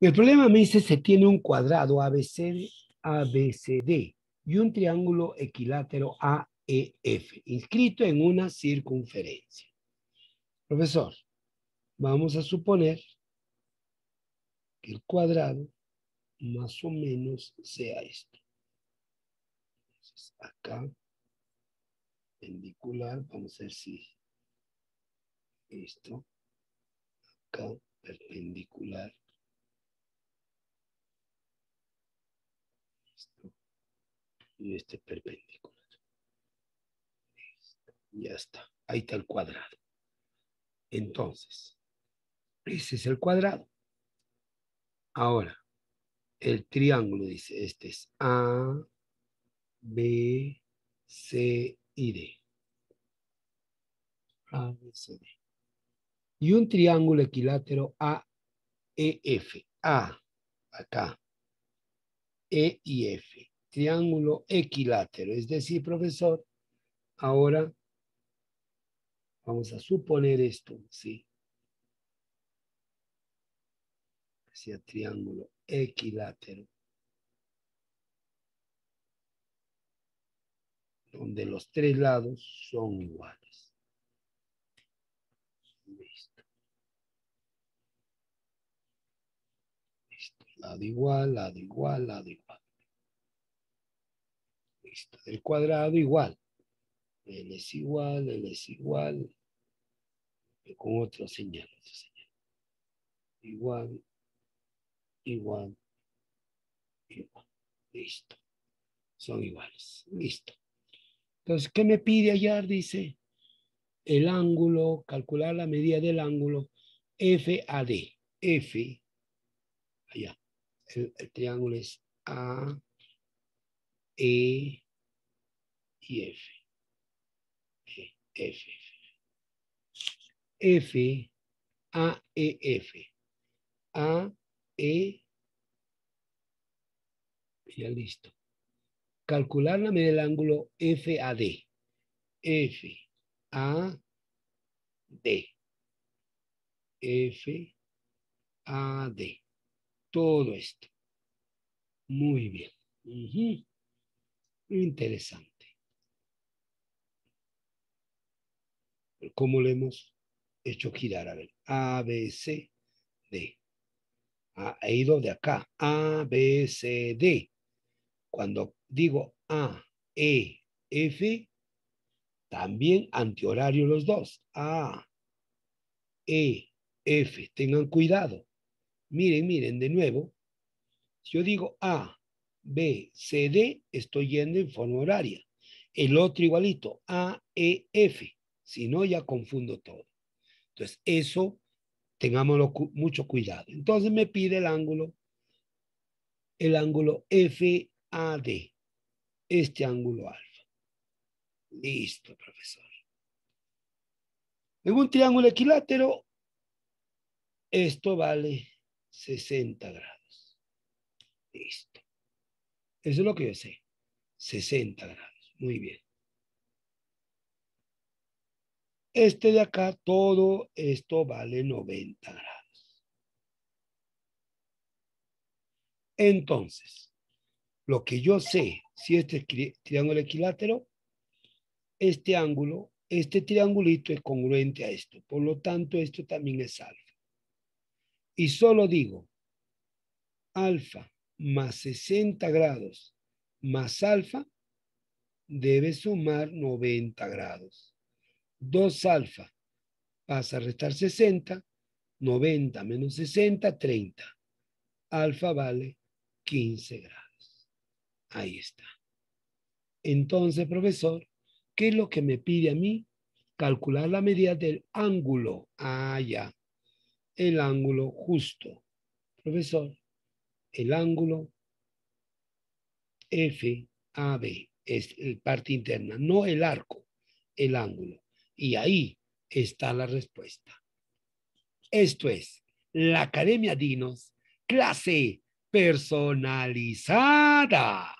El problema me dice se tiene un cuadrado ABCD y un triángulo equilátero AEF inscrito en una circunferencia. Profesor, vamos a suponer que el cuadrado más o menos sea esto. Entonces, acá, perpendicular, vamos a ver si esto, acá, perpendicular, esto, y este perpendicular. Listo, ya está, ahí está el cuadrado. Entonces, ese es el cuadrado. Ahora, el triángulo dice, este es A, B, C y D. A, B, C, D. Y un triángulo equilátero AEF. A, acá. E y F. Triángulo equilátero. Es decir, profesor, ahora vamos a suponer esto, ¿sí? Hacia triángulo equilátero. Donde los tres lados son iguales. Listo. Listo. Lado igual, lado igual, lado igual. Listo. El cuadrado igual. L es igual, L es igual. Con otro señal, otro señal. Igual, igual, igual. Listo. Son iguales. Listo. Entonces, ¿qué me pide hallar? Dice el ángulo, calcular la medida del ángulo FAD. F, allá. El triángulo es A, E y F. F. F, A, E, F. A, E, ya listo. Calcular la medida del ángulo FAD. F, A, D. F, A, D. Todo esto. Muy bien. Interesante. ¿Cómo lo hemos hecho girar? A ver. A, B, C, D. Ha ido de acá. A, B, C, D. Cuando digo A, E, F, también antihorario los dos. A, E, F. Tengan cuidado. Miren, miren, de nuevo. Si yo digo A, B, C, D, estoy yendo en forma horaria. El otro igualito, A, E, F. Si no, ya confundo todo. Entonces, eso, tengámoslo mucho cuidado. Entonces me pide el ángulo FAD, este ángulo alfa. Listo, profesor. En un triángulo equilátero, esto vale 60 grados. Listo. Eso es lo que yo sé. 60 grados. Muy bien. Este de acá, todo esto vale 90 grados. Entonces, lo que yo sé, si este es triángulo equilátero, este ángulo, este triangulito es congruente a esto. Por lo tanto, esto también es alfa. Y solo digo, alfa más 60 grados más alfa debe sumar 90 grados. 2 alfa pasa a restar 60, 90 menos 60, 30. Alfa vale 15 grados. Ahí está. Entonces, profesor, ¿qué es lo que me pide a mí? Calcular la medida del ángulo. Ah, ya. El ángulo justo. Profesor, el ángulo FAB es la parte interna, no el arco, el ángulo. Y ahí está la respuesta. Esto es la Academia Dinos, clase personalizada.